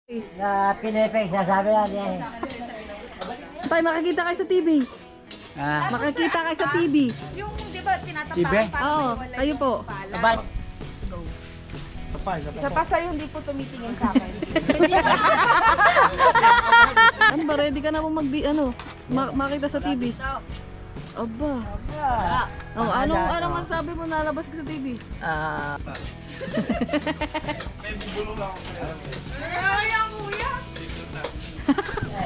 Na Pinipig, sasabi yan eh. Tay, makikita kayo sa TV. Makikita kayo sa TV. Yung, di ba, tinatapakan Tibe? Oo, kayo po. Abay. Isa pa sa'yo, hindi po tumitingin sa akin. Ano ba, ready ka na po makita sa TV? Aba. Oh, anong masasabi mo na labas ka sa TV?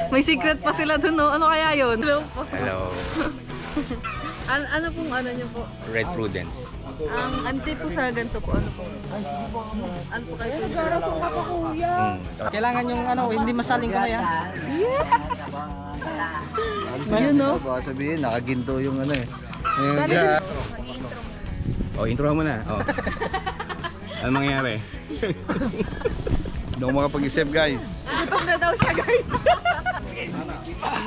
May secret pa sila dun, no? Ano kaya yun? Hello po. Hello. Ano pong ano nyo po? Red Prudence. Ang anti po sa ganito po, ano po? Ano po kayo? Nag-arapong ka pa, kuya. Kailangan yung hindi masaling kamay ha. Ayun, no? Baka sabihin, nakaginto yung ano eh. Intro mo na. Ano mangyayari? Hindi ako makapag-isip guys. Gutom na daw siya, guys.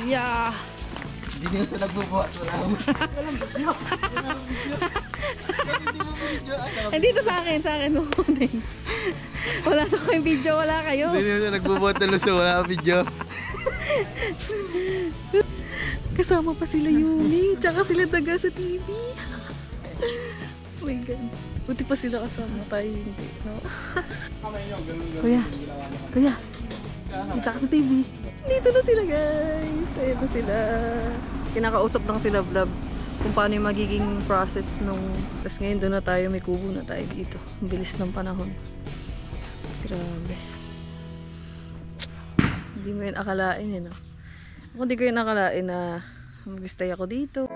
Yeah. Hindi nyo sila nagbubuhat. Hindi to sa akin mo kunin. Wala na kayong video, wala kayo. Hindi nyo sila nagbubuhat na luso. Wala ka video. Kasama pa sila Yumi, tsaka sila Daga sa TV. Oh my God. Buti pa sila kasama tayo, hindi, no? Kuya, kita ka sa TV. Dito na sila guys. Ayun na sila. Kinakausap lang sila vlog kung paano yung magiging process nung... Tapos ngayon doon na tayo, may kubo na tayo dito. Ang bilis ng panahon. Grabe. Hindi mo yun akalain eh, no? Ako hindi ko yun akalain na mag-stay ako dito.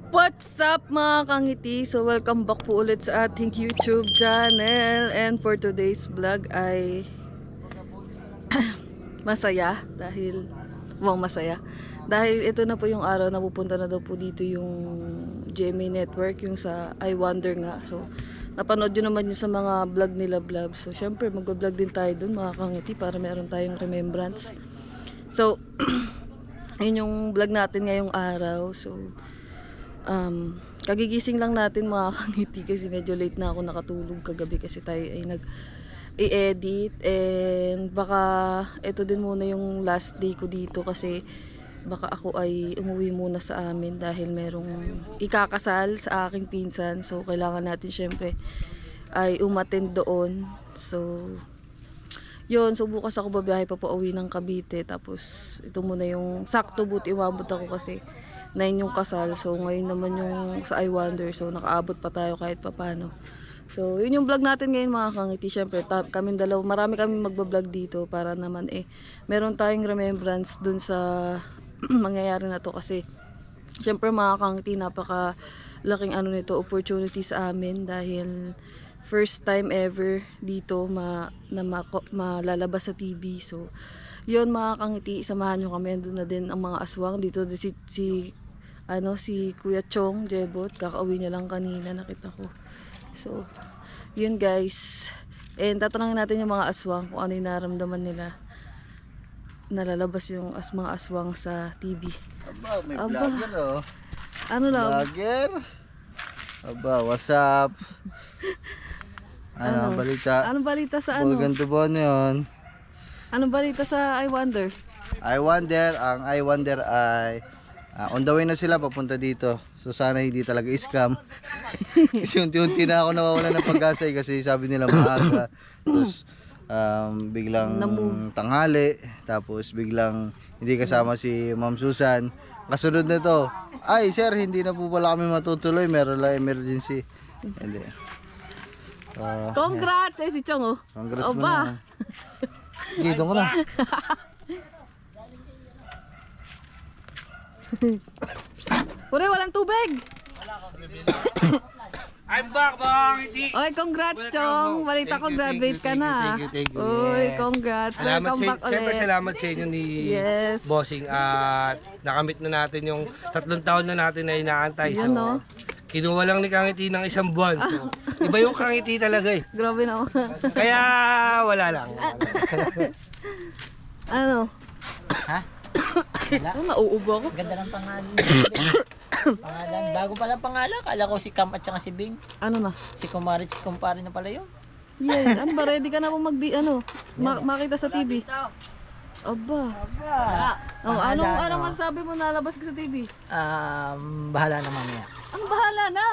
What's up mga kangiti? So welcome back po ulit sa ating YouTube channel. And for today's vlog ay masaya dahil ito na po yung araw na pupunta na daw po dito yung GMA Network, yung sa I Wonder nga. So napanood nyo naman yung sa mga vlog nila vlog. So syempre mag-vlog din tayo dun mga kangiti para meron tayong remembrance. So yun yung vlog natin ngayong araw. So kagigising lang natin mga kangiti kasi medyo late na ako nakatulog kagabi kasi tayo ay nag-i-edit, and baka ito din muna yung last day ko dito kasi baka ako ay umuwi muna sa amin dahil merong ikakasal sa aking pinsan. So kailangan natin syempre ay umattend doon. So yun, so bukas ako babiyahe pa pauwi ng Cavite, tapos ito muna yung sakto, buti umabot ako kasi 9 yung kasal. So ngayon naman yung sa I Wonder, so nakaabot pa tayo kahit papano. So yun yung vlog natin ngayon mga kangiti. Syempre kami dalawa, marami kami magbablog dito para naman meron tayong remembrance dun sa mangyayari na to. Kasi syempre mga kangiti, napaka laking nito, opportunity sa amin dahil first time ever dito malalabas sa TV. So yun mga kangiti, samahan nyo kami. Doon na din ang mga aswang dito. Si Kuya Chong Jebot, kakauwi niya lang kanina, nakita ko. So yun guys, and tatanungin natin yung mga aswang kung ano yung naramdaman nila nalalabas yung mga aswang sa TV. Aba, may vlogger oh. Ano lang? Vlogger? Aba, what's up? Ano balita? Anong balita sa ano? Bulgan Tubon yun. Anong balita sa I Wonder? Ang I Wonder ay on the way na sila papunta dito. So sana hindi talaga scam. Kasi unti-unti na ako nawawalan ng pag-asa kasi sabi nila maaga. Tapos biglang tanghali. Tapos biglang hindi kasama si Ma'am Susan. Kasunod na to, ay sir, hindi na po pala kami matutuloy. Meron lang emergency. Hindi. Congrats! Si Chong oh. Congrats mo na. Dito ko na. Pure, walang tubig. I'm back, mga ngiti. Oy, congrats, Chong. Balita ko, graduate ka na. Thank you. Uy, congrats. Salamat Welcome back siyempre ulit. salamat sa inyo ni Yes. Bossing at nakamit na natin yung 3 taon na natin na inaantay. Yan, no? Kinuha lang ni Kangiti ng 1 buwan. So, iba yung Kangiti talaga eh. Grabe naman. Kaya wala lang. Ano? Ha? Ito, nauubo ako. Ganda ng pangalan. Pangalan. Bago pa lang pangalan. Kala ko si Cam at saka si Bing. Ano na? Si Kumarit, si Kumpare na pala yun. Yes. Ano ba? Ready ka na po makita sa TV? Aba. Oh, anong masasabi mo nalabas ka sa TV? Bahala na mamaya. Ang bahala na.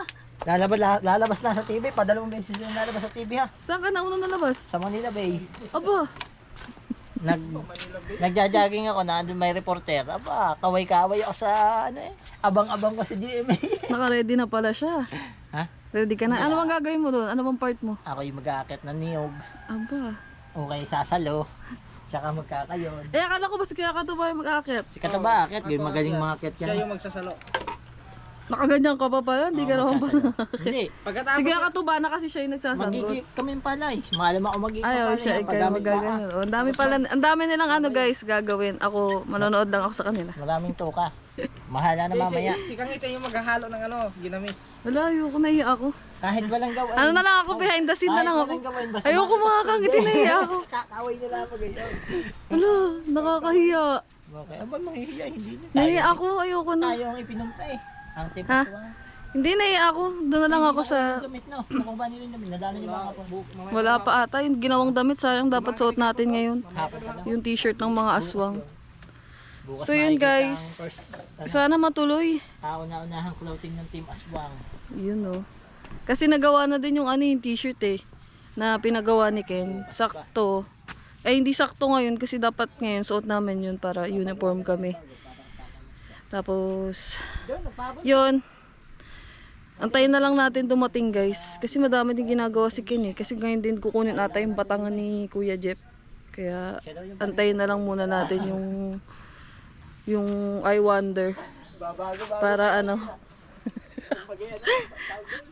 Lalabas na sa TV. Padalawang beses yung lalabas sa TV ha. Saan ka na unang nalabas? Sa Manila Bay. Aba. Nagja-jogging ako na andun may reporter. Aba, kaway-kaway ako sa abang-abang ko sa GMA. Naka-ready na pala siya. Ha? Ready ka na? Ano bang gagawin mo doon? Ano bang part mo? Ako yung mag-aakit na niyog. Aba. Okay, sasalo. Tsaka magkakayon. Akala ko ba si Kuya Katuba yung mag-aakit? Si Kataba akit, yung magaling mga akit yan. Siya yung magsasalo. Nakaganyan ka pa pala, hindi ka naman pa nakakit. Hindi. Si Kuya Katuba na kasi siya yung nagsasagot. Magiging kami palay. Maalam ako magiging Ayaw palay. siya, ikaw magagano. Ang dami pala, ang dami nilang ano guys gagawin. Ako, manonood lang ako sa kanila. Maraming toka. Mahala na mamaya. Si Kangiti yung maghahalo ng ginamis. Wala, ayoko, nahiya ako. Kahit walang gawin. Ano na lang ako, behind the scene na lang ako. Ayoko makakangiti, nahiya ako. Kakaway nila ako ganyan. Wala, nakakahiya. Okay, aba mahihiya, hindi na. Nahiya ako, ayoko na. Tayo ang ipinunta eh. Ang tipas Ha? ko. Hindi, nahiya ako. Doon na lang ako sa... Damit no. Nakuha nila yung damit. Nadala niyo ba ako? Wala pa ata. Yung ginawang damit, sayang dapat suot natin ngayon. Hapon pa lang. Yung t-shirt ng mga aswang. Bukas So yun guys, sana matuloy. Una-unahang clothing ng Team Aswang. Yun oh. Kasi nagawa na din yung yung t-shirt eh. Na pinagawa ni Ken. Sakto. Hindi sakto ngayon kasi dapat ngayon suot namin yun para uniform kami. Tapos, yun. Antayin na lang natin dumating guys. Kasi madami din ginagawa si Ken eh. Kasi ngayon din kukunin ata yung batangan ni Kuya Jeff. Kaya antayin na lang muna natin yung I Wonder. Para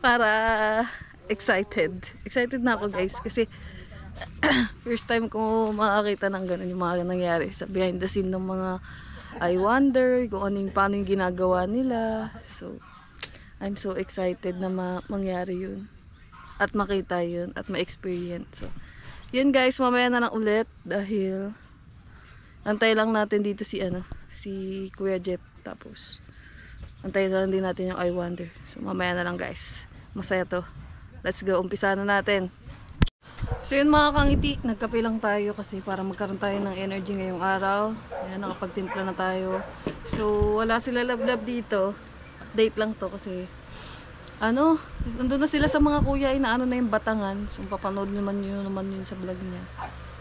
para excited na ako guys kasi first time ko makakita ng ganun yung mga nangyari sa behind the scene ng mga I Wonder, kung paano yung ginagawa nila. So I'm so excited na mangyari yun at makita yun at ma-experience. So yun guys, mamaya na lang ulit dahil antay lang natin dito si Kuya Jeff, tapos antayin na lang din natin yung I Wonder. So mamaya na lang guys, masaya to. Let's go, umpisa na natin. So yun mga kangiti, nagkape lang tayo kasi para magkaroon tayo ng energy ngayong araw. Ayan, nakapagtimpla na tayo. So wala sila love dito, update lang to kasi nandun na sila sa mga kuya, na yung batangan. So papanood naman yun sa vlog niya.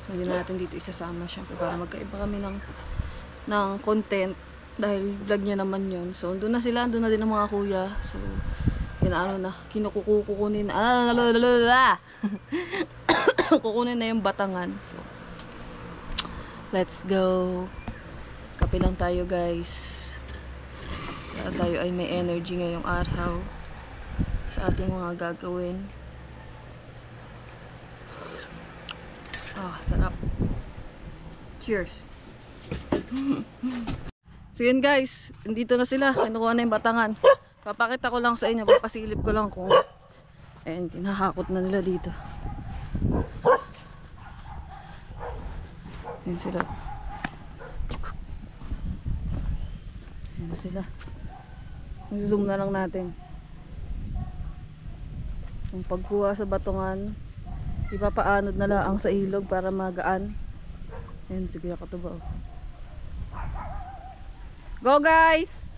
So hindi na natin dito isasama syempre para magkaiba kami ng content dahil vlog niya naman yun. So doon na sila, doon na din ang mga kuya. So kinukukunin kukunin na yung batangan. So let's go. Kape lang tayo guys para tayo ay may energy ngayong araw sa ating mga gagawin. Sarap. Cheers. So yun guys, dito na sila, kinukuha na yung batangan. Papakita ko lang sa inyo, papasilip ko lang kung kinahakot na nila dito. Yan sila. Yan na sila. Zoom na lang natin. Yung pagkuha sa batongan, ipapaanod na lang sa ilog para magaan. Ayan, sige ako to ba. Go guys!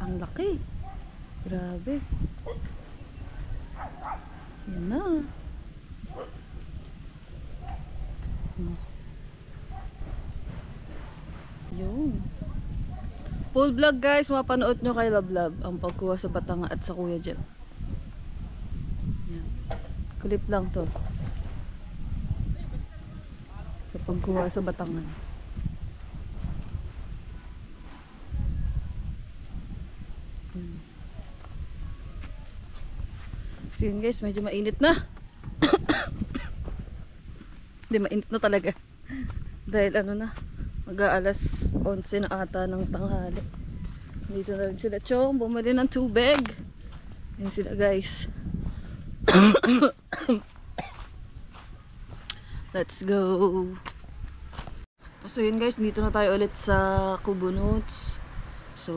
Ang laki. Grabe. Yan na. Yun. Full vlog guys, mapanood nyo kay Lablab ang pagkuha sa batanga at sa Kuya Jeff. Yan. Clip lang to sa pagkuha sa batangan. So yun guys, medyo mainit na. Hindi, mainit na talaga. Dahil ano na, mag-aalas 11 na ata ng tanghali. Dito na rin sila Chong, bumili ng tubig. Yan sila guys. Let's go. So yun guys, dito na tayo ulit sa Kubo Notes. So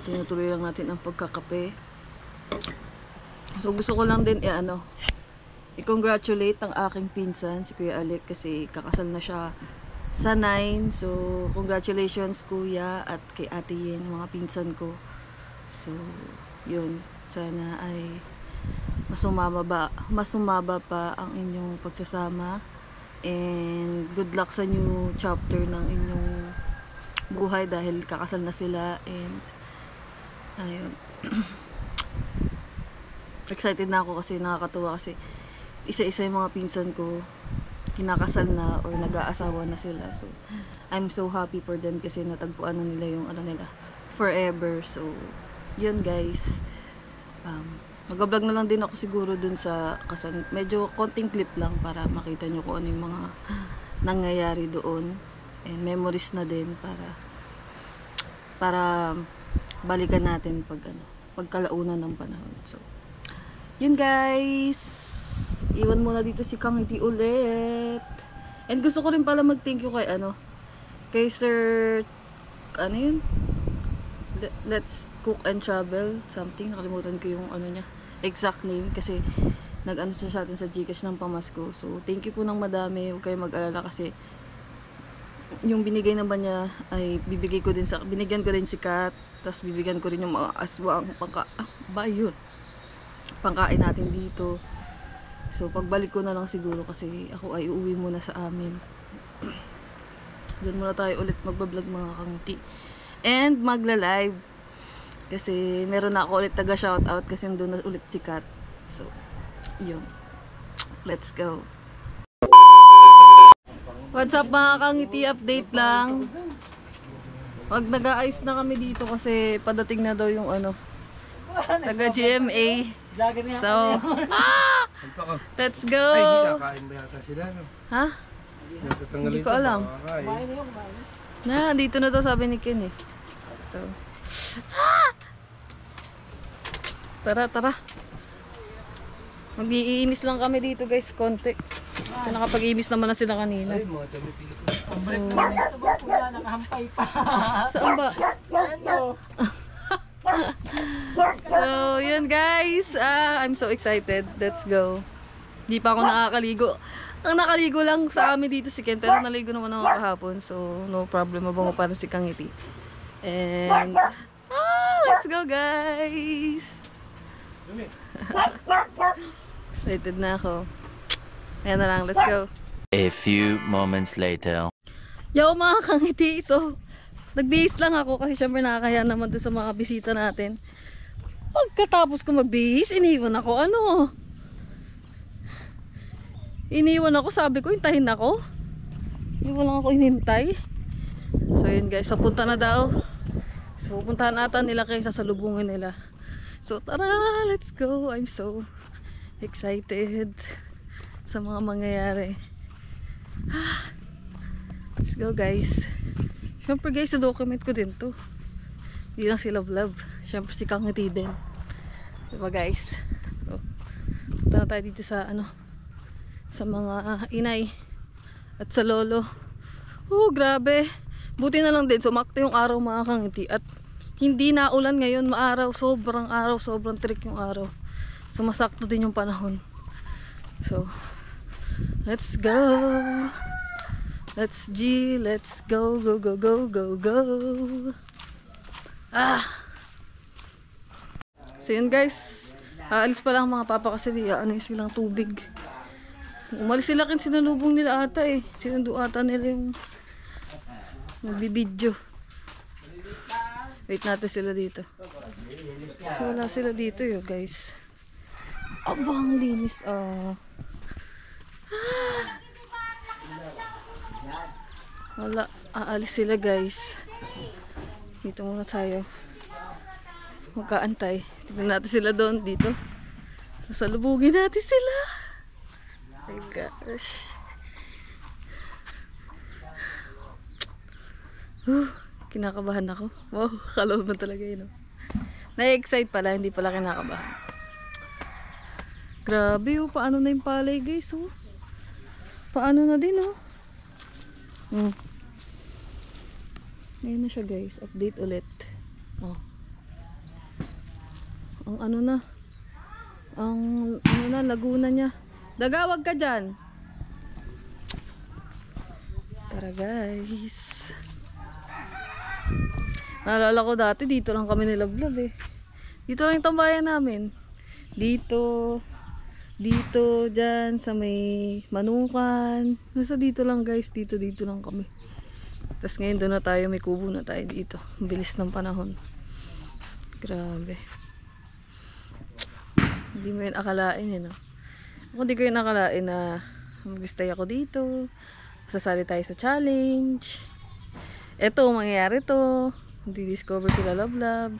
tinutuloy lang natin ang pagkakape. So gusto ko lang din i-congratulate ang aking pinsan, si Kuya Alec, kasi kakasal na siya sa 9. So congratulations kuya, at kay Ate Yen, mga pinsan ko. So yun, sana ay masumaba pa ang inyong pagsasama, and good luck sa new chapter ng inyong buhay dahil kakasal na sila. And ayun. Excited na ako kasi nakakatuwa kasi isa-isa yung mga pinsan ko kinakasal na or nag-aasawa na sila. So I'm so happy for them kasi natagpuan na nila yung nila forever. So yun guys, mag-vlog na lang din ako siguro dun sa kasal. Medyo konting clip lang para makita nyo kung ano yung mga nangyayari doon, and memories na din para balikan natin pagkalaunan ng panahon. So yun guys, iwan muna dito si Kang Ngiti ulit. And gusto ko rin pala mag-thank you kay Sir yun, Let's Cook and Travel something, nakalimutan ko yung niya exact name, kasi nag-ano siya sa atin sa Gcash ng pamasko. So thank you po ng madami, huwag kayo mag-alala kasi yung binigay naman niya ay binigyan ko din si Kat, tapos bibigyan ko rin yung mga aswang pangkain natin dito. So pagbalik ko na lang siguro kasi ako ay uuwi muna sa amin. Doon muna tayo ulit magbablog mga kangti, and magla-live kasi meron na ako ulit taga shoutout kasi doon na ulit si Kat. So yun, let's go. What's up mga kangiti, update lang. Wag nag-aayos na kami dito kasi padating na daw yung taga GMA. So let's go. Ay, hindi kakain ba yata sila, no? Ha? Hindi ko alam. Dito na daw sabi ni Ken eh. So tara. Mag-iimis lang kami dito guys, konti. So nakapag-iimis naman na sila kanina. Ay, mga dami So Nakahampay pa. saan ba? So yun guys, I'm so excited. Let's go. Di pa ako nakakaligo. Ang nakaligo lang sa amin dito si Ken, pero naligo naman ako kahapon. So no problem, mabango pa rin si Kang Ngiti. And let's go guys. Excited na ako. Ayan na lang, let's go. A few moments later. Yo mga Kang Ngiti, so nagbihis lang ako kasi syempre nakakaya naman doon sa mga bisita natin. Pagkatapos ko magbihis, iniwan ako iniwan ako, sabi ko hintahin ako. Iniwan lang ako hinintay. So yun guys, papunta na daw. So puntahan ata nila kayo, sasalubungin nila. So tara, let's go. I'm so excited sa mga mangyayari. Let's go guys. Siyempre guys, document ko din to. Hindi lang si Love. Siyempre si Kang Ngiti din. Diba guys? So, punta na tayo dito sa sa mga inay at sa lolo. Grabe. Buti na lang din, sumakto yung araw mga Kang Ngiti. At hindi na ulan ngayon, sobrang trick yung araw. So masakto din yung panahon. So, let's go. Let's go. So yun guys, aalis pa lang mga papa kasi silang tubig. Umalis sila kasi sinalubong nila ata eh. Sinundo ata nila yung magbibidyo. Wait natin sila dito. So wala sila dito yun guys. Abang linis wala, aalis sila guys. Dito muna tayo magkaantay. Tignan natin sila doon, dito. Salubugin natin sila. Oh my gosh. Kinakabahan ako. Wow, kalawal mo talaga yun. Na-excite pala, hindi pala kinakabahan. Grabe oh, paano na yung palay guys oh. Paano na din oh. Ngayon na siya guys, update ulit. Oh. Ang ano na. Ang ano na, laguna niya. Dagawag ka dyan. Tara guys. Naalala ko dati dito lang kami nilablab eh. Dito lang yung tambayan namin. Dito, dyan sa may Manukan. Nasa dito lang guys, dito lang kami. Tapos ngayon doon na tayo, may kubo na tayo dito. Ang bilis ng panahon. Grabe. Hindi mo yun akalain eh, no? Ako hindi ko yun akalain na mag-stay ako dito. Sasali tayo sa challenge. Eto, mangyayari to. Hindi discover sila Lablab.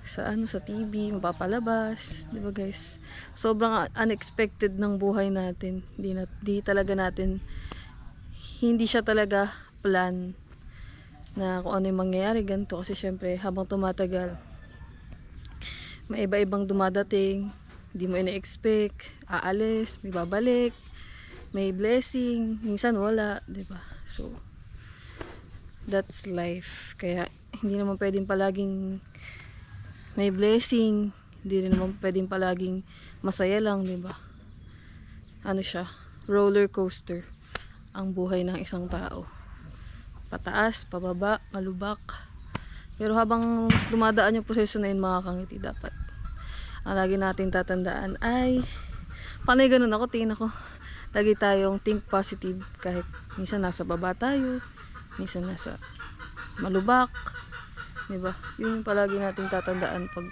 Sa ano, sa TV, mapapalabas. Diba guys? Sobrang unexpected ng buhay natin. Hindi talaga natin, hindi siya talaga plan na kung ano yung mangyayari ganito. Kasi syempre, habang tumatagal, may iba-ibang dumadating, hindi mo ina-expect, aalis, may babalik, may blessing, minsan wala, diba? So, that's life. Kaya, hindi naman pwedeng palaging may blessing, hindi rin naman pwedeng palaging masaya lang, diba? Ano siya? Roller coaster ang buhay ng isang tao. Pataas, pababa, malubak. Pero habang dumadaan yung proseso na yun mga kangiti, dapat ang lagi natin tatandaan ay panay ganun ako, tingin ako lagi tayong think positive kahit minsan nasa baba tayo, minsan nasa malubak, diba? Yun yung palagi natin tatandaan pag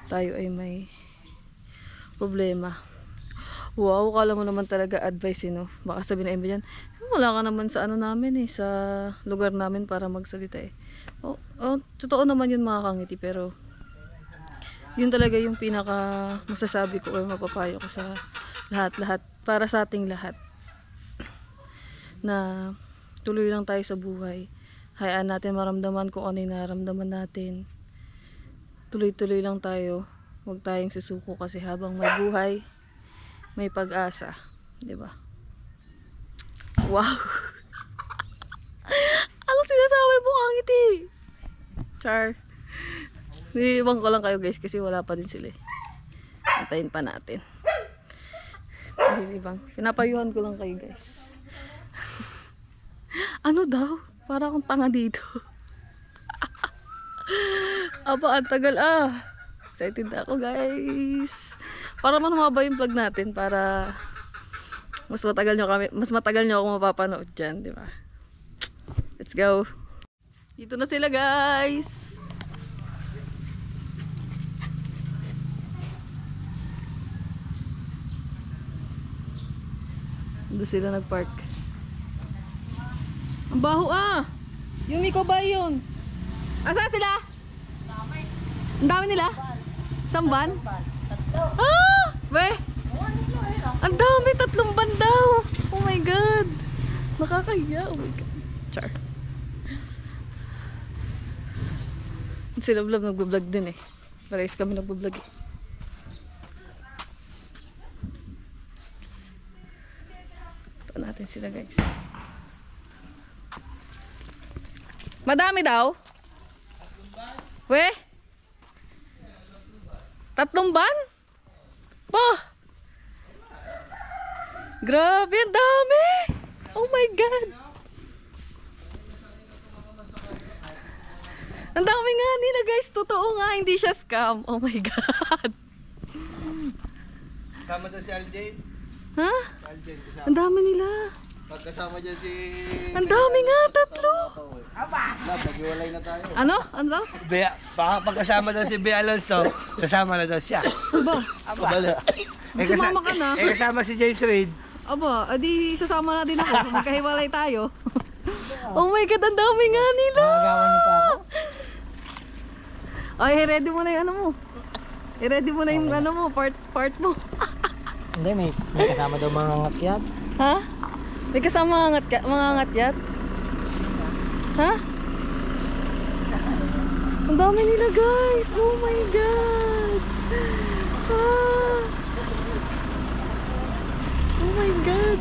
tayo ay may problema. Wow, kala mo naman talaga advice, no? Baka sabihin na iba dyan, wala ka naman sa ano namin eh, sa lugar namin para magsalita eh. Totoo naman yun mga kangiti, pero yun talaga yung pinaka masasabi ko o mapapayo ko sa lahat-lahat, para sa ating lahat, na tuloy lang tayo sa buhay. Hayaan natin maramdaman kung ano yung nararamdaman natin. Tuloy-tuloy lang tayo, huwag tayong susuko kasi habang may buhay, may pag-asa, diba? Wow! Anong sinasabi mo, kangiti? Char. Nilibang ko lang kayo guys kasi wala pa din sila eh. Antayin pa natin. Nilibang. Pinapayuhan ko lang kayo guys. Ano daw? Para akong tanga dito. Aba, ang tagal ah. Excited ako guys. Para man humaba yung vlog natin para mas matagal nyo ako mapapanood dyan, di ba? Let's go. Dito na sila guys. Doon sila nagpark. Ang baho ah. Yumi ko ba yun? Asa sila? Ang dami nila? Samban? Ah! Weh! Ang dami, 3 ban daw. Oh my god. Nakakahiya. Oh my god. Char. Si Lablab nagbablog din eh. Parehas kami nagbablog eh. Ito natin sila guys. Madami daw? Weh? 3 ban? Pa! Grabe, ang dami! Oh my god! Ang dami nga nila guys, totoo nga, hindi siya scam. Oh my god! Kasama sa si Aljen. Ha? Ang dami nila. Pagkasama dyan si... Ang dami nga, 3! Naghiwalay na tayo. Ano? Ano daw? Pagkasama daw si Bea Alonso, sasama na daw siya. Aba, Kabala. sumama ka na. Kasama si James Reid. Aba, adi sasama na din ako. Magkahiwalay tayo. Oh my god, ang dami nga nila. Nagawa niyo pa ako. Ay, ready mo na yung ano mo. I-ready mo na yung ano mo, part mo. Hindi, may kasama daw mga ngakyat. Ha? May kasama mga ngatyat? Ha? Ang dami nila guys! Oh my God! Ah! Oh my God!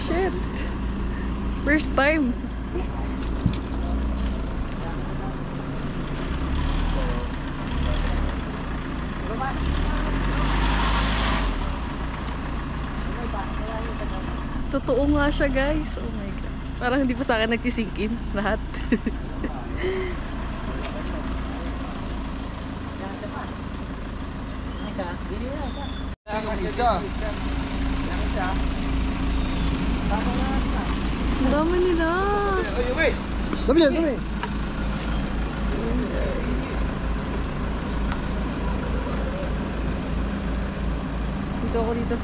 Shit! First time! Totoo nga siya guys. Oh my God. Parang hindi pa sa akin nagsisink in lahat. Isa. Ang dami nila. Dami yan, dami. Dito ako dito.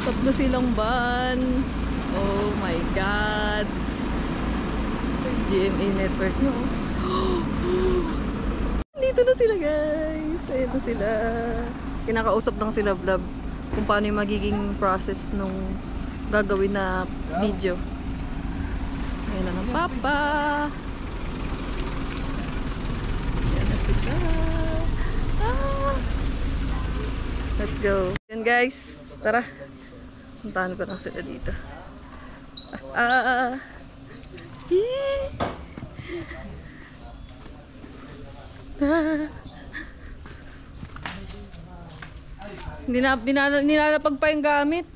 Tatlo silang van. Oh my God. GMA network nyo. Dito na sila guys. Ayun na sila. Kinakausap lang sila vlog kung paano yung magiging process nung gagawin na video. Ayun na ng papa. Ayan na sila. Ah. Let's go. Yan guys. Tara. Puntahan ko lang sila dito. Nilalapag pa yung gamit.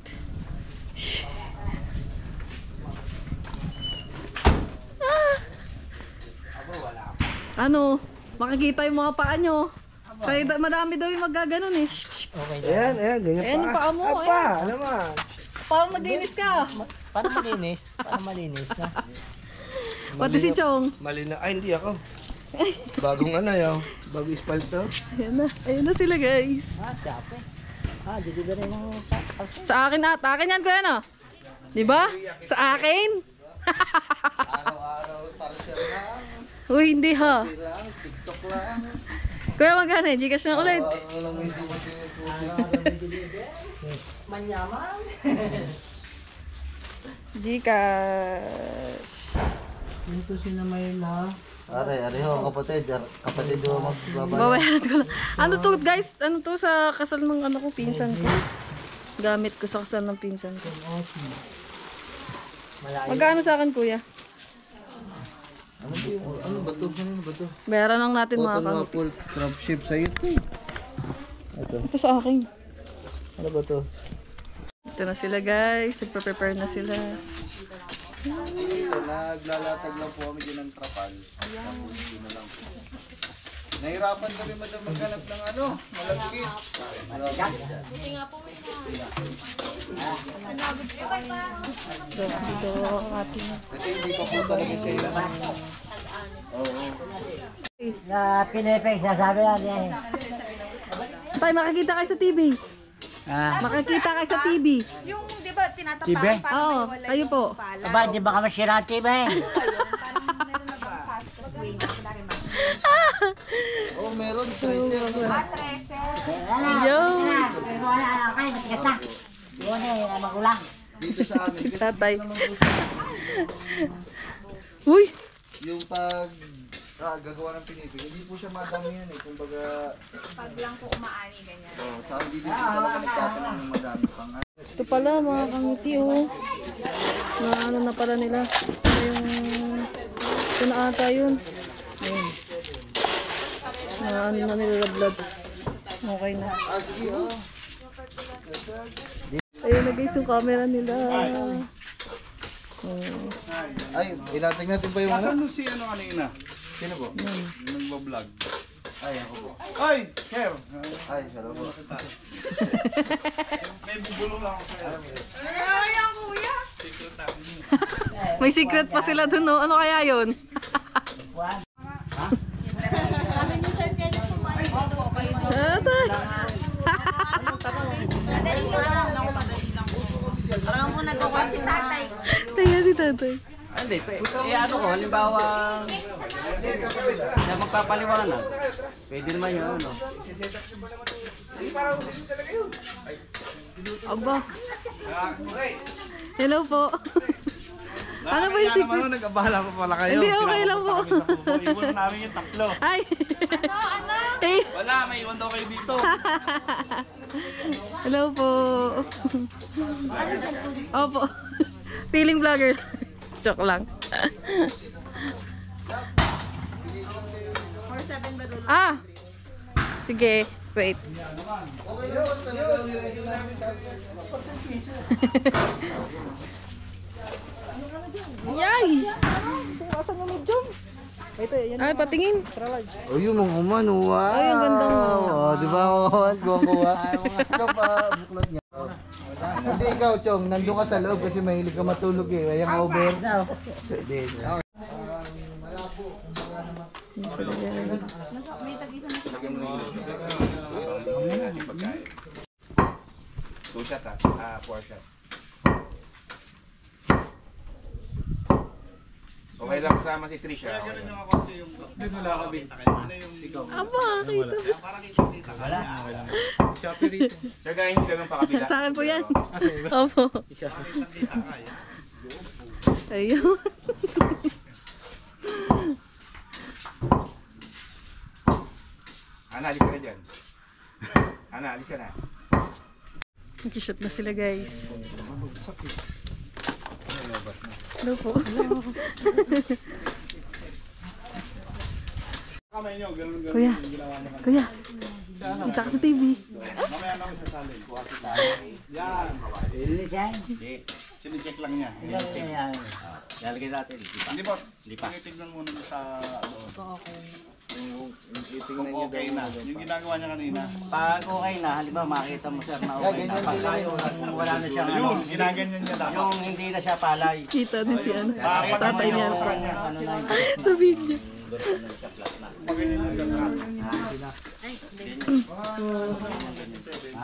Ano? Makikita yung mga paa nyo. Kaya madami daw yung magaganon eh. Okay na. Ayan, ganyan Ayan yung paa mo. pa, naman. Parang naglinis ka. Parang malinis. Parang malinis na. Pati si Chong. Mali na. Ay, hindi ako. Bagong ano yun. Bagong espalto. Ayan na sila guys. Siyape. Dito na rin ang kalsyon. Sa akin ata. Akin yan kuya no? Diba? Sa akin? Araw-araw para siya lang. Uy, hindi ha. Lang, TikTok lang. Kuya magkano eh? Gcash na ulit. Araw-araw lang may sinusulit. Manyaman. Gcash. Dito sila may Are ho, kapatid ho magbabay. Babayaran ko lang. Ano to guys? Ano to sa kasal ng ano ko, pinsan ko. Gamit ko sa kasal ng pinsan ko. Magkano sa akin kuya? Ano ba to? Ano ba to? Bayaran lang natin mga Cotton kang. waffle crab ship sa iyo to. Ito sa akin. Ano ba to? Ito na sila guys. Nagpa-prepare na sila. Dito, naglalatag lang po kami dyan ng trapal. Tapos dito na lang po. Nahirapan kami madam maghanap ng ano, malagkit. Dito ang ating. Kasi hindi pa po talaga sa iyo. Oo. Na pinipig, sasabi yan. Tay, makikita kayo sa TV. Makikita kayo sa TV. Yung, di ba, tinatapakan Tibe? para Oo, may wala kayo yung po. pala. Aba, di ba ka masira ang TV? Parang meron na bang fast food wing? Wala rin ba? Oh, meron tracer. Yo! Magulang. Dito sa amin. Kasi Tatay. dito naman po sa Uy! yung pag gagawa ng pinipig, hindi po siya madami yan eh. Kumbaga, Pag lang po umaani, ganyan. sa hindi din po talaga nagtatanong ng madami pang Ito pala mga kangiti oh. Na ano na pala nila. Yung... Ito na ata yun. Ayun. Na ano na nilalablad. Okay na. sige, oh. Ayun na guys yung camera nila. Ay, ilatag natin pa yung ano? Saan si ano kanina? Sino po? Nagbablog. Ay, ako po. Ay, sir! Ay, salamat po. May bubulong lang ako sa'yo. May secret pa sila dun oh. Ano kaya yun? Tatay! Parang muna ko kasi tatay. Kaya si tatay. Hindi, ano ko, halimbawa, na magpapaliwanag. Pwede naman yun, ano. Aba. Hello po. Ano ba yung secret? Nag-abala pa pala kayo. Hindi, okay lang po. Iwan namin yung tatlo. Ay. Wala, may iwan daw kayo dito. Hello po. Opo. Feeling vlogger. Joke lang. Ah. Sige, wait. Yay! Ay, patingin. Oh, yung mga kuman, wow. Ay, ang ganda mo. Oh, di ba, kuman? Kuha. Ikaw pa, buklat niya. Hindi ikaw, Chong. Nandun ka sa loob kasi mahilig ka matulog eh. Ayang over. Hindi. Two shot four shot. Okay lang kasama si Trisha. Aba, kita. Sir, gaya hindi ka lang pakabila. Sa akin po yan. Opo. Ayun. Ana, alis ka na dyan. Ana, alis ka na. Nag-shoot na sila, guys. Hello po. Kuya. Kuya. Kita ka sa TV. Mamaya namin sasalin. Yan. Sinicheck lang niya. Lalagay natin. Hindi po. Tinitignan muna sa doon. Titingnan niyo Okay na. Yung ginagawa niya kanina. Pag okay na, halimbawa makita mo sir na okay na. Pag kung wala na siyang Yun, ginaganyan niya dapat. yung hindi na siya palay. Kita din si ano. Pag Tatay niya. Ano na yun. Sa video.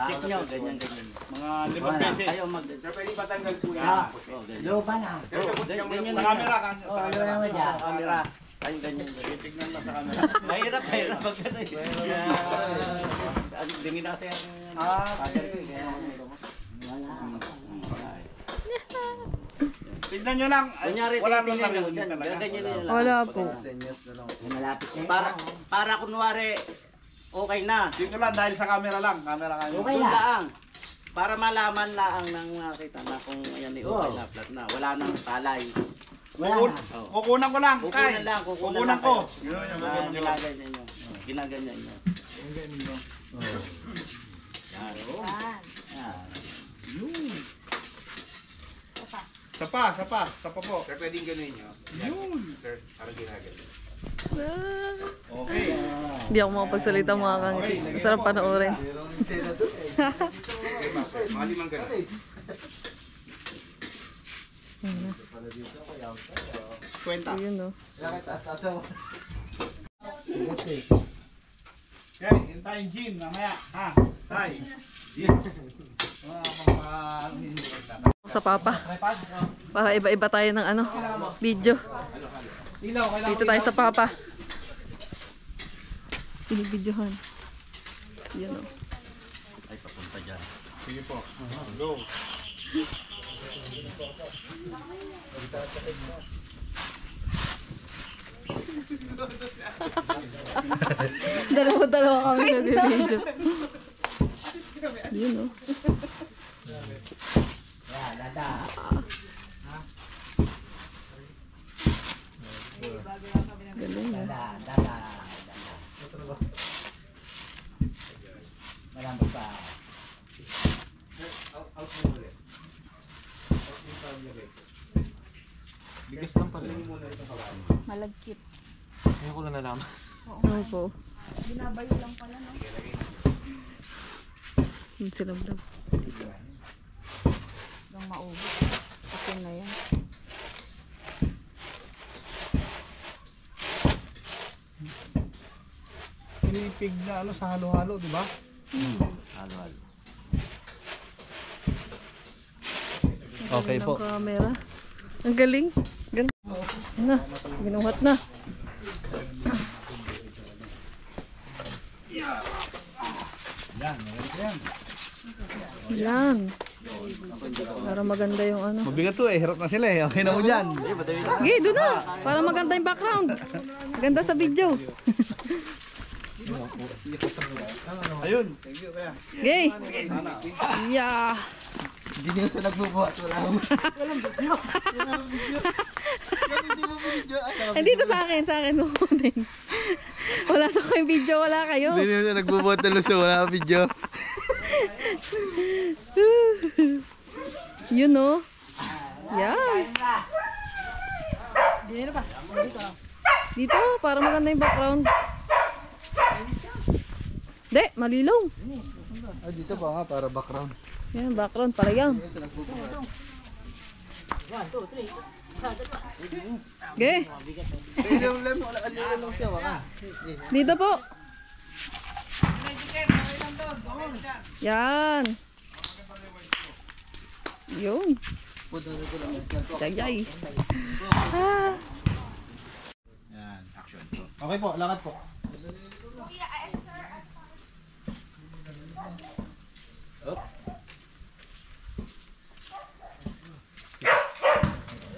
Check nyo, ganyan. Mga 5 beses. Ayaw mag... Sir, pwede patanggal po yan. Lupa na. Ganyan Sa camera ka. Sa camera. Ayun, ganyan. Tignan na sa camera. Mahirap pag gano'n. Dingin na kasi ang... father ko, kaya Tignan nyo lang. kunyari, Wala nang tingnan nyo, narinig talaga. ganyan nyo lang. Wala po. Senyas na lang. Malapit na yun. Para kunwari, okay na. Dito lang dahil sa camera lang. Camera kayo. Okay Doon na. lang. Para malaman lang ng makita na kung ayan eh, okay na, flat na. Wala nang palay. Wala na. Kukunan ko lang. Kukunan Kay. lang, Kukunan ko. Ginaganyan nyo. Ginaganyan nyo. Yan. Yan. Sapa po. Sir, pwedeng gano'n nyo. Yun. Sir, parang ginagawa. Okay. Hindi ako makapagsalita mga kangiti. Masarap panoorin. Mga limang gano'n. Kwenta. Ayun o. Kaya taas-taas mo. Okay, hintayin Jim mamaya. Ha? Tay. Jim. Sa papa. Para iba-iba tayo ng ano, video. Dito tayo sa papa. Binibidyohan. Yan o. Ay, papunta dyan. Sige po. Go. Dalawa-dalawa kami na video. Yun o. Galing o. Malambot pa. Bigas lang pala. Malagkit. Ngayon ko lang nalaman. Ano po? Binabayo lang pala, no? Yun sila vlog. Hanggang maubos. Okay na yan. Pinipig na ano sa halo-halo, di ba? Halo-halo. Okay po. Camera. Ang galing. Ganda. Na, binuhat na. Yan. Para maganda yung ano. Mabigat to eh, hirap na sila eh. Okay na mo dyan. Okay, doon na. Para maganda yung background. Maganda sa video. Ayun. Thank you kaya. Okay. Yeah. Hindi niyo sa nagbubuhat. Wala akong video. Hindi mo video. Hindi to sa akin mo din. Wala na kayong video, wala kayo. Hindi niyo sa nagbubuhat na luso. Wala akong video. Yun no. Yeah. Dito, para maganda yung background. De, malilaw. Ah, dito ba nga para background. Yan, background pala yan. Okay. Dito po. Yan. Yun. Jay. Ah. Yan, action. Okay po, lakad po.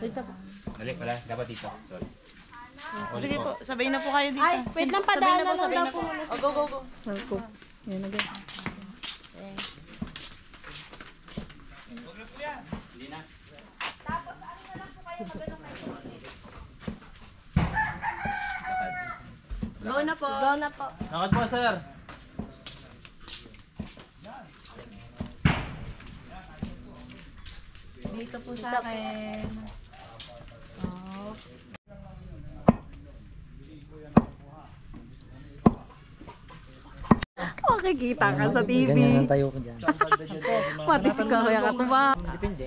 Dali, wala. Dapat dito. Sorry. Sige po, sabay na po kayo dito. Ay, wait lang, padaan na lang daw po. Oh, go, go, go. Salko. Yan na guys. Go na po. Go na po. Lakad po, sir. Dito po sa akin. Oh. Makikita ka sa TV. Ganyan ang tayo ko dyan. Pati si Kuya Katuba. Depende.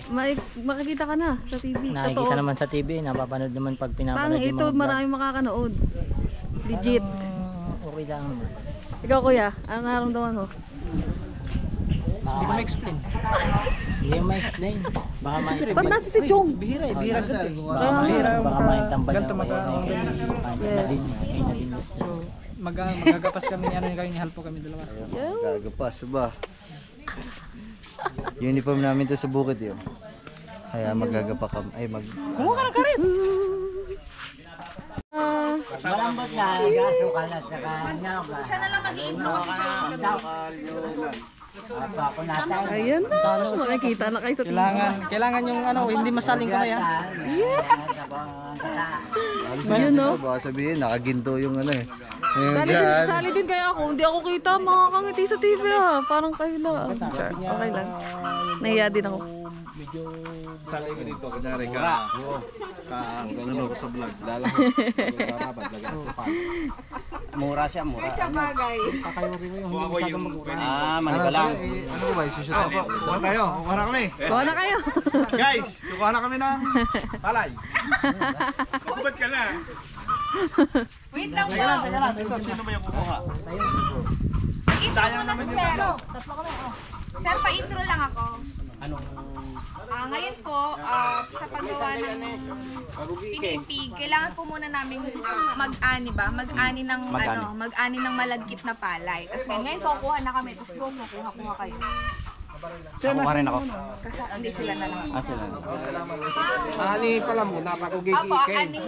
Makikita ka na sa TV. Nakikita Totoo. naman sa TV, napapanood naman pag pinapanood Tang, yung ito mga vlog. maraming makakanood. Legit. Okay lang naman. Ikaw kuya, ano nararamdaman mo? Hindi ko ma-explain. Hindi ko ma-explain. Baka Ba't nasa si Chong? Bihira eh, bihira ka eh. Kaya nga. Baka maitambal ganito na magkakaroon kayo. Nadin, ay nadin gusto. Magagapas kami ni ano yung kayo po kami dalawa. Gagapas ba? Uniform namin to sa bukid yun. Kaya magagapa kami. Ay Kumuha ka ng karit. Malambot na, gaso ka na sa kanya. Siya na lang mag-i-improve. Ayan na, makikita na kayo sa TV. Kailangan yung ano, hindi masaling kamay ha. Ayun no? Baka sabihin, nakaginto yung ano eh. Sali din kaya ako, hindi ako kita, makakangiti sa TV ha. Parang kayo lang. Char, okay lang. Nahiya din ako. Sali ko dito, kunyari ka. Ano ko sa vlog. Mura siya, mura. Bagay. Kung ako yung Mali ka lang. Ano ba? Isushoot ako. Kuha tayo, kuha na kami. Kuha na kayo. Guys, kuha na kami ng palay. Ba't ka na? Wait lang po. Teka lang. Ito, sino ba yung kukuha? Sayang naman yung ano. Tatlo kami. Sir, pa-intro lang ako. Ngayon po, sa paggawa ng pinipig, kailangan po muna namin mag-ani ba? Mag-ani ng mag-ani ng malagkit na palay. Tapos ngayon po, kuha na kami. Tapos go mo, kuha kayo. Kuha rin ako. Kasi hindi sila na lang. Sila. Ani pala muna, bago Opo, gigikin. ani.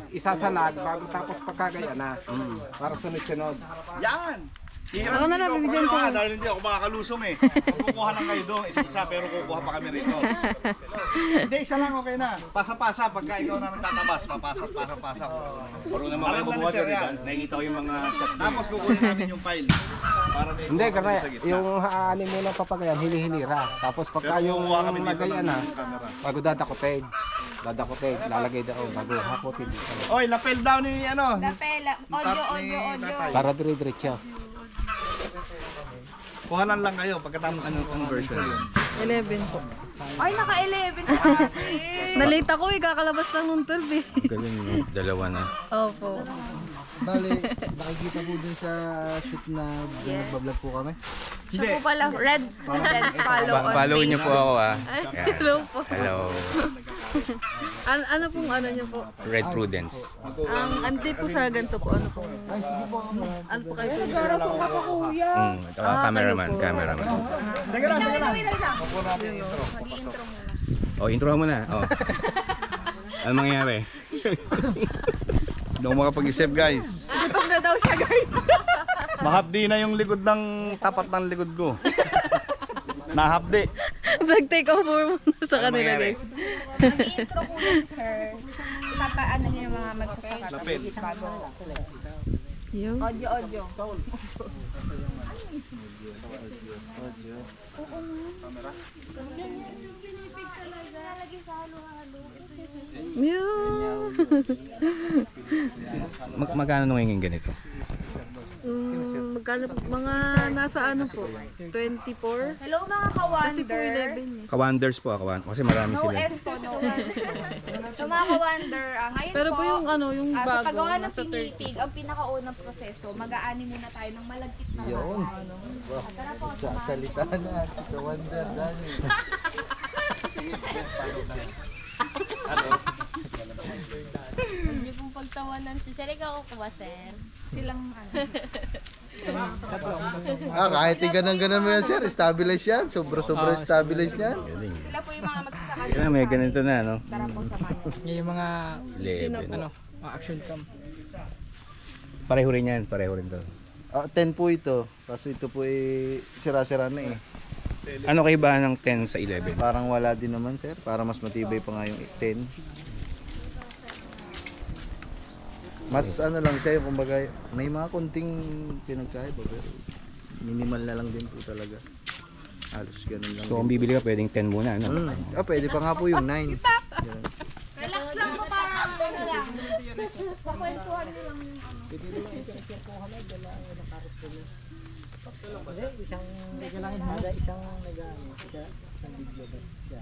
Isasalag, bago tapos pagkagaya na. Para sunod-sunod. Yan! Ako na lang, bibigyan ko. Dahil hindi ako makakalusong eh. Kukuha lang kayo doon, isa-isa, pero kukuha pa kami rito. Hindi, isa lang okay na. Pasa-pasa, pagka ikaw na nagtatabas, pasa-pasa. Puro naman kayo Alam na ni bubuhat Sir dito. yan. Nakikita ko yung mga shot ko. Tapos kukunin namin yung file. Para may Hindi, kuha kasi kami sa gitna. yung haani muna papagayan, hinihinira. Tapos pagka Pero yung kukuha kami dito nagayan na, ng camera. bago dadakotin, lalagay daw, bago hakutin. Oy, lapel daw ni ano. Lapela, audio. Para dire-diretso. Kuhanan lang kayo pagkatapos ng conversion. 11 po. Ay, naka-11 sa akin. Nalate ako eh, kakalabas lang nung 12 eh. Galing mo. Dalawa na. Opo. Bali, nakikita po din sa shoot na nagbablog po kami. Siya po pala, Red follow on Follow niyo po Facebook. ako Ay, hello po. Hello. Ano pong ano niyo po? Red Prudence. Hindi po sa ganito po. Ano po? Ano po kayo? Cameraman. Teka lang. Mag-i-intro muna. Oh, intro mo na. Oh. Ano mangyayari? Hindi ako makapag-isip guys. Gutom na daw siya, guys. Mahapdi na yung likod ng tapat ng likod ko. Nahapdi. Vlog take over muna sa kanila guys. Mag-i-intro muna si sir. Papaano niya yung mga magsasaka. Bago. Yung? Audio. Magkano nung hingin ganito? Magkano po? Mga nasa ano po? 24? Hello mga ka-wonder. Kasi po 11 eh. Kawanders po, kasi marami No sila. S po, no S. So mga ka-wonder, ngayon Pero po yung ano, yung sa bago, paggawa ng nasa 30. pinipig, ang pinakaunang proseso, mag-aani muna tayo ng malagkit na Yun. palay. Tara po, Salita na, si Kawander, Dani. Hindi pong pagtawanan si Sir. Ikaw ko ba, Sir? silang ano. Kahit ganun mo yan, sir, stabilize yan. Sobra stabilize yan. Sila po yung mga magsasaka. Kaya may ganito na, no? Tara po sa manyo. Yung mga Level. mga action cam. Pareho rin yan, pareho rin to. 10 po ito. Kaso ito po sira-sira na eh. Ano kayo ba ng 10 sa 11? Parang wala din naman, sir. Para mas matibay pa nga yung 10. Mas ano lang siya, yung kumbaga may mga konting pinagkaiba pero minimal na lang din po talaga. Halos ganun lang. So kung bibili ka pwedeng 10 muna, ano? Pwede pa nga po yung 9. Relax lang mo para ano lang. Pakwentuhan nyo lang yung ano. Isang lang hada, isang video ba siya.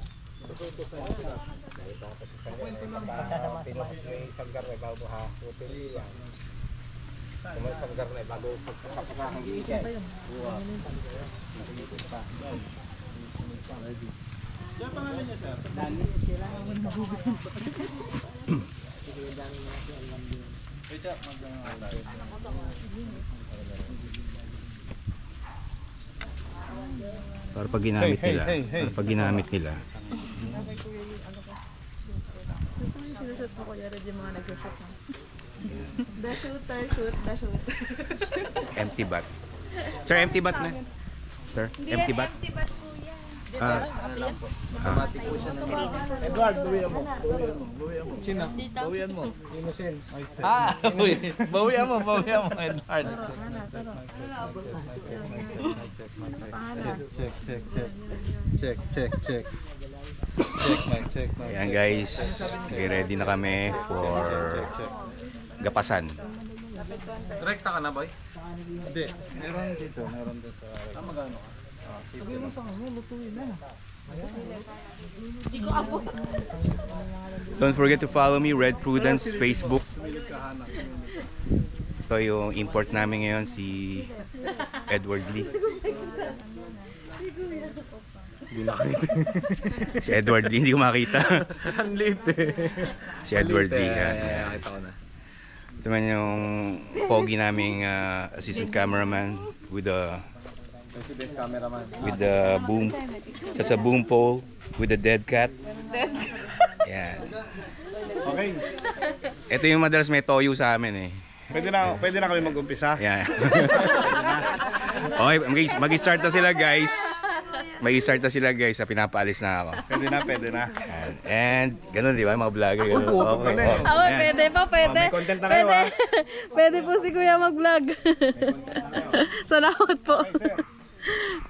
Para pag ginamit nila, para pag ginamit nila. Empty bat. Sir, empty bat na. Sir, empty bat. Empty bat po yan. Ano lang po. Automatic po siya naman. Edward, bawian mo. Sino? Bawian mo. Innocent. Bawian mo, Edward. Check. Check. Ayan guys, ready na kami for gapasan. Direkta ka na, boy? Hindi. Meron dito, meron din sa... magano ka? Don't forget to follow me, Red Prudence Facebook. Ito yung import namin ngayon, si Edward Lee. Hindi nakita. Si Edward Lee, hindi ko makita. Ang late eh. Si Edward Lee. Nakita ko na. Ito man yung pogi naming assistant cameraman with the boom. That's a boom pole with a dead cat. Yan. Okay. Ito yung madalas may toyo sa amin eh. Pwede na kami mag-umpisa. Yan. Okay, mag-start na sila guys. Mag-start na sila guys. Pinapaalis na ako. Pwede na. And ganun di ba mga vlogger? Pwede pa, pwede. May content na kayo ha. Pwede po si Kuya mag-vlog. Salamat po.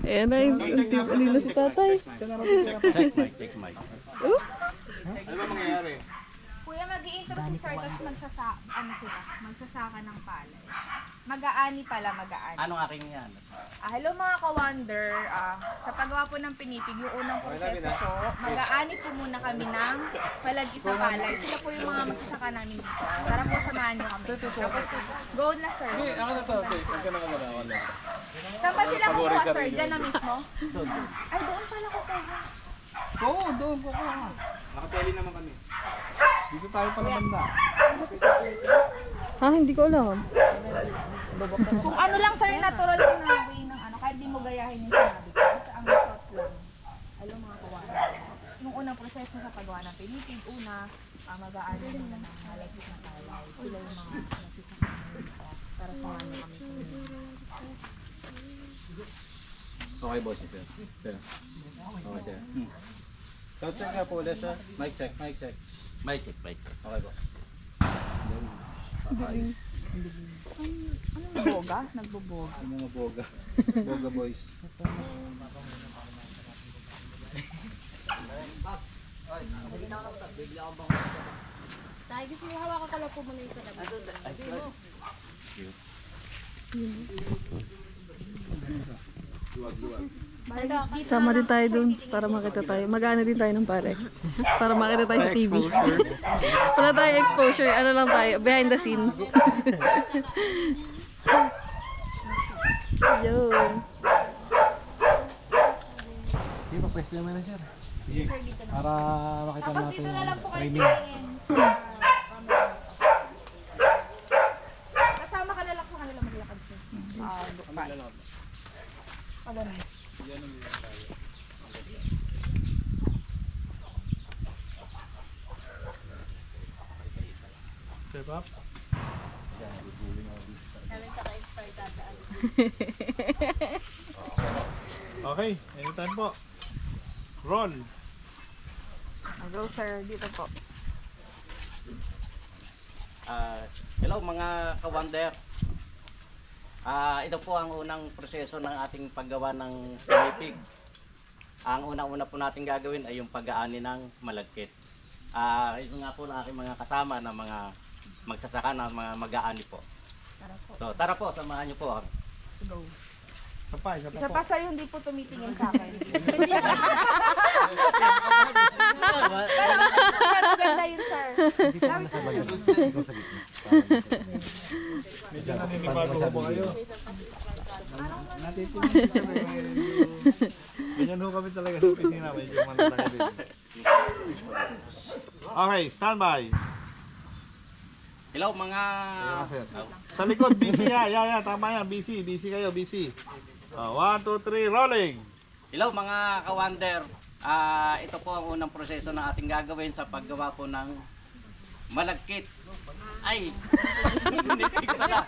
Ayan na yung tipuli na si tatay. Check mic. Ano ba mangyayari? Kuya, mag-i-intro si sir, tapos magsasaka ng palay. Mag-aani pala, mag-aani. Anong aking yan? Hello mga ka-wonder, sa paggawa po ng pinipig, yung unang proseso po, mag-aani po muna kami ng malagkit na palay. Sila po yung mga magsasaka namin dito. Tara po, samahan nyo kami. Tapos, go na sir. Ako na to, okay. Huwag ka na wala. Saan pa sila kukuha sir? Diyan na mismo? Ay, doon pala ko kayo. Oo, doon po ka. Nakateli naman kami. Dito tayo pala banda. Ha, hindi ko alam. Kung ano lang sir, natural lang na way ng ano, kahit di mo gayahin yung sinabi ko. Basta ang shot lang. Alam mga kawana. Nung unang proseso sa paggawa ng pinipig, mag-aano muna ng malagkit na palay. Sila yung mga nagsisakamin para samahan nyo kami. Okay, boss. Sir. Sir. Okay, sir. So check nga po ulit sir. Mic check, mic check. Mic check, mic check. Okay po. Anong boga? Nagboboga. Yung mga boga. Boga boys. Tayo gusto mo hawakan ko lang po muna yung salamin. Sama din tayo dun para makita tayo. Mag-ano din tayo ng pare. Para makita tayo sa TV. Wala tayo exposure. Ano lang tayo, behind the scene. Yun. Sige, pa-press naman na, sir. Sige. Para makita Tapos natin dito na lang po kayo training. tingin. Kasama ka na lang po kanila maglakad sir. Pagano. Step up. Okay, anytime po. Roll. Go sir, dito po. Hello mga kawander. Ito po ang unang proseso ng ating paggawa ng pinipig. Ang unang-una po natin gagawin ay yung pag-aani ng malagkit. Ito nga po ang aking mga kasama na mga magsasaka na mga mag-aani po. So tara po, samahan niyo po. Go. Isa Isa pa sir, hindi po tumitingin sa akin. Pero ganda yun sir. Medyo naninibago ko ba kayo? Ganyan ho kami talaga sa opisina. Medyo manataka din. Okay, standby. Hello mga... Sa likod, busy ya. Yeah, tama yan. Busy kayo, busy. 1, 2, 3, rolling! Hello mga kawander. Ito po ang unang proseso na ating gagawin sa paggawa po ng malagkit. Ay! Pinipig pala.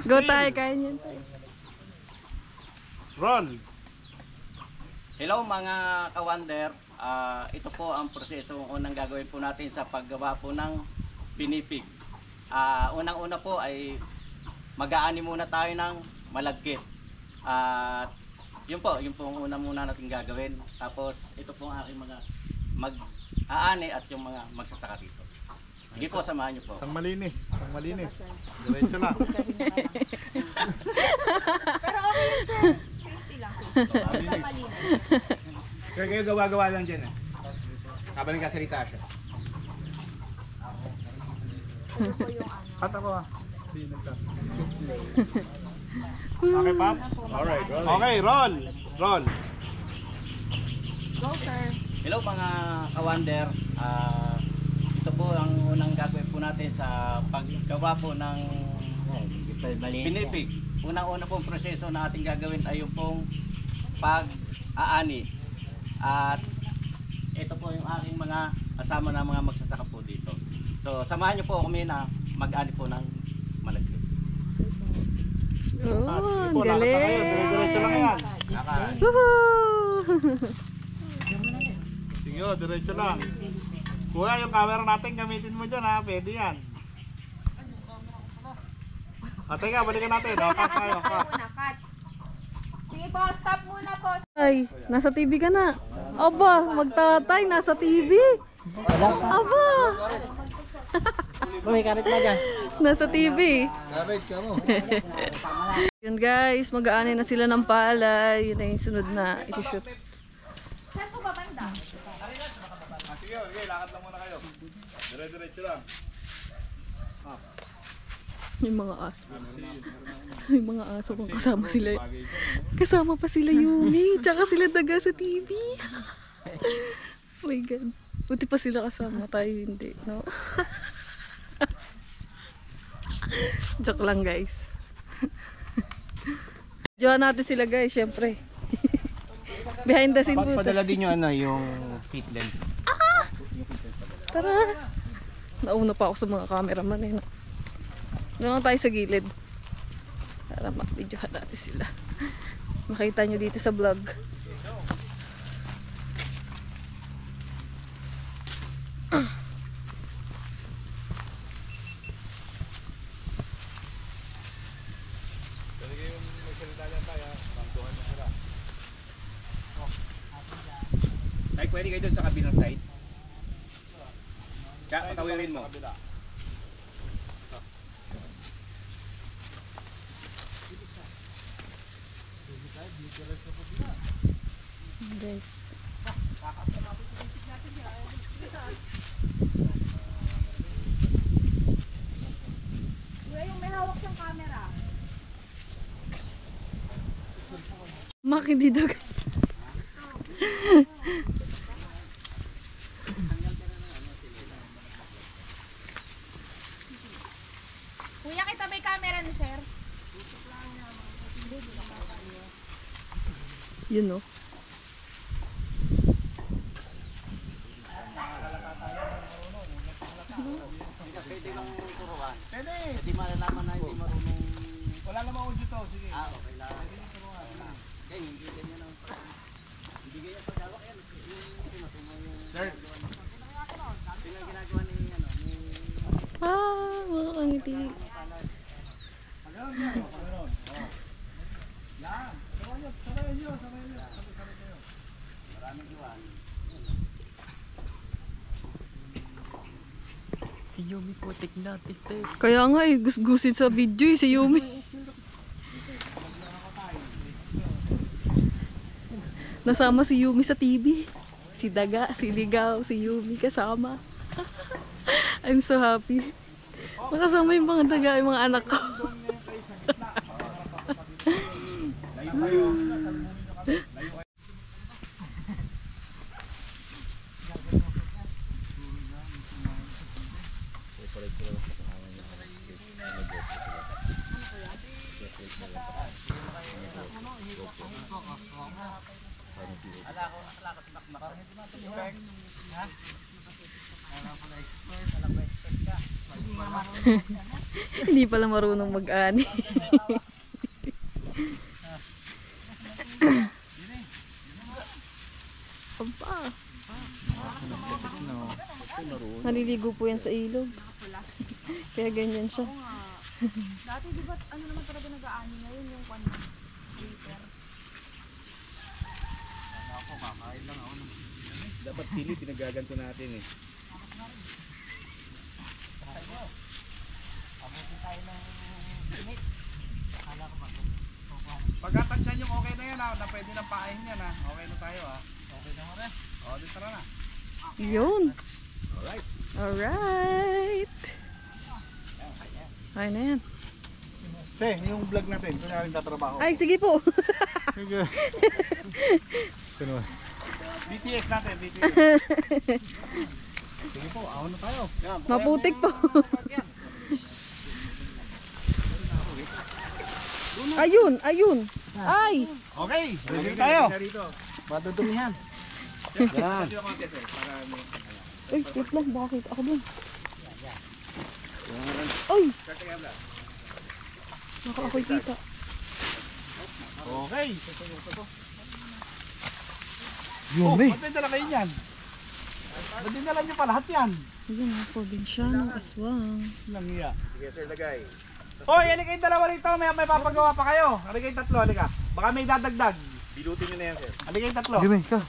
Go tayo, kaya niyan tayo. Roll! Hello mga kawander. Ito po ang proseso unang gagawin po natin sa paggawa po ng pinipig. Unang-una po ay mag-aani muna tayo ng malagkit. Yun po ang una muna natin gagawin. Tapos ito po ang aking mga mag-aani at yung mga magsasaka dito. Sige po, samahan niyo po. Sang malinis. Diretso lang. Pero okay yun sir. Safety lang. Basta malinis. Kaya kayo gawa-gawa lang dyan, eh. Habang nagkasalita siya. At ako ah. Okay, Pops? Alright, rolling. Okay, roll! Roll! Go sir. Hello mga kawander. Ito po ang unang gagawin po natin sa paggawa po ng pinipig. Unang-una pong proseso na ating gagawin ay yung pong pag-aani. At ito po yung aking mga kasama na mga magsasaka po dito. So samahan niyo po kami na mag-aani po ng malagkit. Oh, galing! Diretso lang yan. Woohoo! Sige, diretso lang. Kuya, yung camera natin gamitin mo dyan ha. Pwede yan. Teka, balikan natin. Cut tayo, cut. Cut. Sige po, stop muna po. Ay, nasa TV ka na. Aba, magtatay, nasa TV. Aba! May karit na dyan. Nasa TV. Karit ka mo. Yun guys, mag-aani na sila ng palay. Yun na yung sunod na isushoot. Saan po ba banda? Sige, lakad lang muna kayo. Diretso lang. Yung mga aso. Yung mga aso kung kasama sila. Kasama pa sila Yumi. Tsaka sila daga sa TV. Oh my God. Buti pa sila kasama. Tayo hindi. No? Joke lang guys. Diyan natin sila guys. Syempre. Behind the scene po. Padala din yung yung feet din. Tara. Nauna pa ako sa mga cameraman eh. Doon lang tayo sa gilid. Para ma-videohan natin sila. Makita nyo dito sa vlog. Ay, pwede kayo doon sa kabilang side. Kaya patawirin mo. Guys. Kuya, yung may hawak siyang camera. Makindi daw. Kuya, kita may camera ni sir? Yun no. Pwede lang turuan. Pwede. Hindi malalaman na hindi marunong. Wala namang audio to. Sige. Okay lang. Pwede lang turuan. Okay, hindi ganyan ang hindi ganyan pagkawak yan. Sir. Yung ginagawa ni Mga kangiti. Si Yumi putik na, piste. Kaya nga eh, gusgusin sa video eh, si Yumi. Nasama si Yumi sa TV. Si Daga, si Ligaw, si Yumi kasama. I'm so happy. Nakasama yung mga daga, yung mga anak ko. Hindi pala marunong mag-ani. Aba. Naliligo po yan sa ilog. Kaya ganyan siya. Dati di ba ano naman talaga nag-aani ngayon yung kwan liter. Ako, kakain lang ako. Dapat sili, pinagaganto natin eh. Pagkatansyan yung okay na yan na pwede nang pain yan Okay na tayo Okay na mo rin. Di tara na. Yun. Alright. Alright. Ay na yan. Yung vlog natin, kung narin tatrabaho. Ay, sige po. BTS natin, BTS. Sige po, ahon na tayo. Maputik po. Ayun, ayun. Ay. Okay, ready tayo. Madudumihan. Yan. Uy, wait lang. Bakit ako dun? Uy. Baka ako'y kita. Okay. Yumi. Ba't may dala kayo yan? Ba't dinala nyo pa lahat yan? Ayun, probinsyanong aswang. Nangiya. Sige sir, lagay. Hoy, halika yung dalawa rito. May papagawa pa kayo. Halika yung tatlo, halika. Baka may dadagdag. Bilutin nyo na yan sir. Halika yung tatlo. Yumi ka.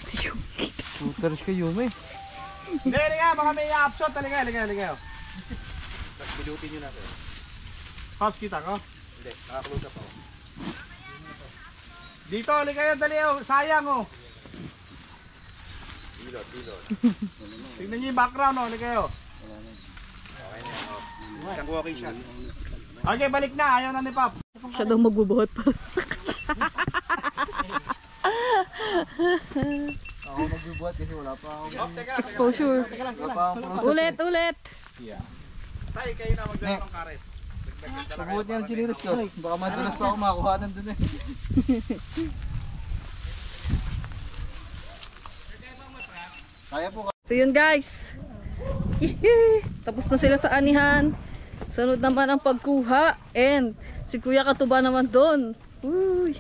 Si Yumi. Tuters ka Yumi. Hindi, halika. Baka may upshot. Halika, halika, halika. Tapos bilutin nyo na sir. Pops, kita ko? Hindi, naka-close up ako. Dito, halika kayo, dali oh. Sayang oh. Bilot, bilot. Tignan nyo yung background oh, halika kayo. Okay na yan oh. Isang walking shot. Okay, balik na. Ayaw na ni Pop. Siya daw magbubuhat pa. Ako magbubuhat kasi wala pa ako. Exposure. Ulit, ulit. Tay, kayo na magdala ng karet. Pagbuhat niya ng chinilas ko. Baka madulas pa ako makakuha nandun eh. Kaya po. So yun guys. Yehey! Tapos na sila sa anihan. Sunod naman ang pagkuha. And si Kuya Katuba naman doon. Uy!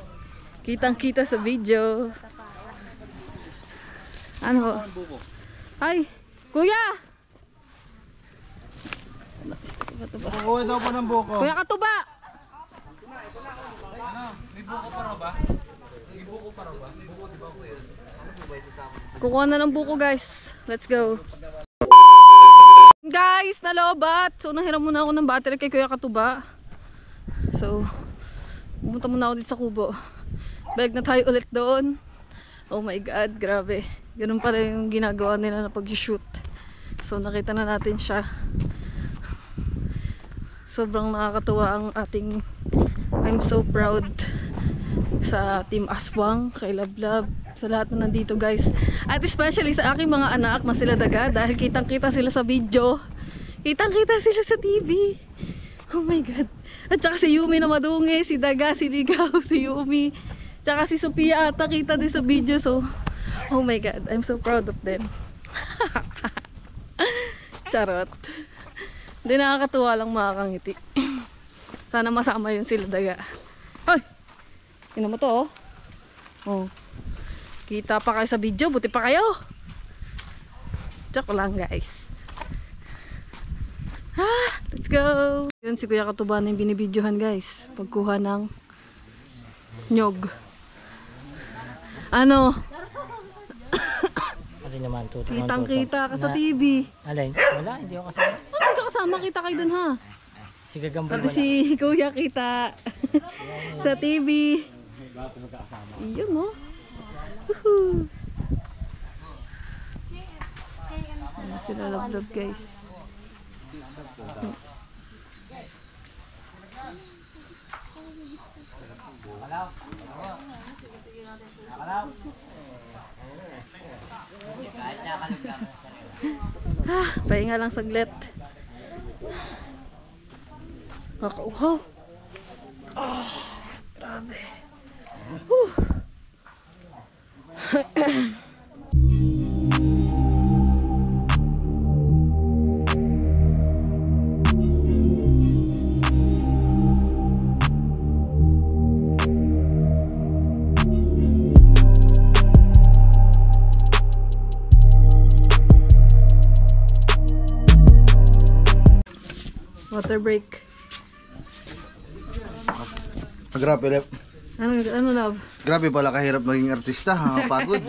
Kitang kita sa video. Ano? Ay! Kuya! Kukuha daw po ng buko. Kuya Katuba! May buko pa raw ba? Kukuha na ng buko guys. Let's go. Guys, nalobat. So nahiram muna ako ng battery kay Kuya Katuba. So pumunta muna ako dito sa kubo. Balik na tayo ulit doon. Oh my god, grabe. Ganun pala yung ginagawa nila na pag-shoot. So nakita na natin siya. Sobrang nakakatuwa ang ating I'm so proud sa Team Aswang, kay Lablab, sa lahat na nandito guys. At especially sa aking mga anak na sila Daga, dahil kitang kita sila sa video, kitang kita sila sa TV. Oh my god. At saka si Yumi na madungi, si Daga, si Ligaw, si Yumi, tsaka si Sophia ata kita din sa video. So oh my god, I'm so proud of them. Charot. Hindi, nakakatuwa lang makakangiti. Sana masama yun sila Daga. Hoy! Tingnan mo to oh. Oh. Kita pa kayo sa video, buti pa kayo. Joke lang guys. Let's go. Yun si Kuya Katuba na yung binibidyohan guys. Pagkuha ng nyog. Ano? Ano naman, tutulungan. Kitang kita ka sa TV. Alin? Wala, hindi ako kasama. Ano ka kasama? Kita kayo dun ha. Si Gagamboy Pati wala. si Kuya kita sa TV. Yun no. Woohoo. Ayan sila Lablab guys. Pahinga lang saglit. Makauhaw. Grabe. Water break. Grabe, Ano love? grabe pala kahirap maging artista, ha? Pagod.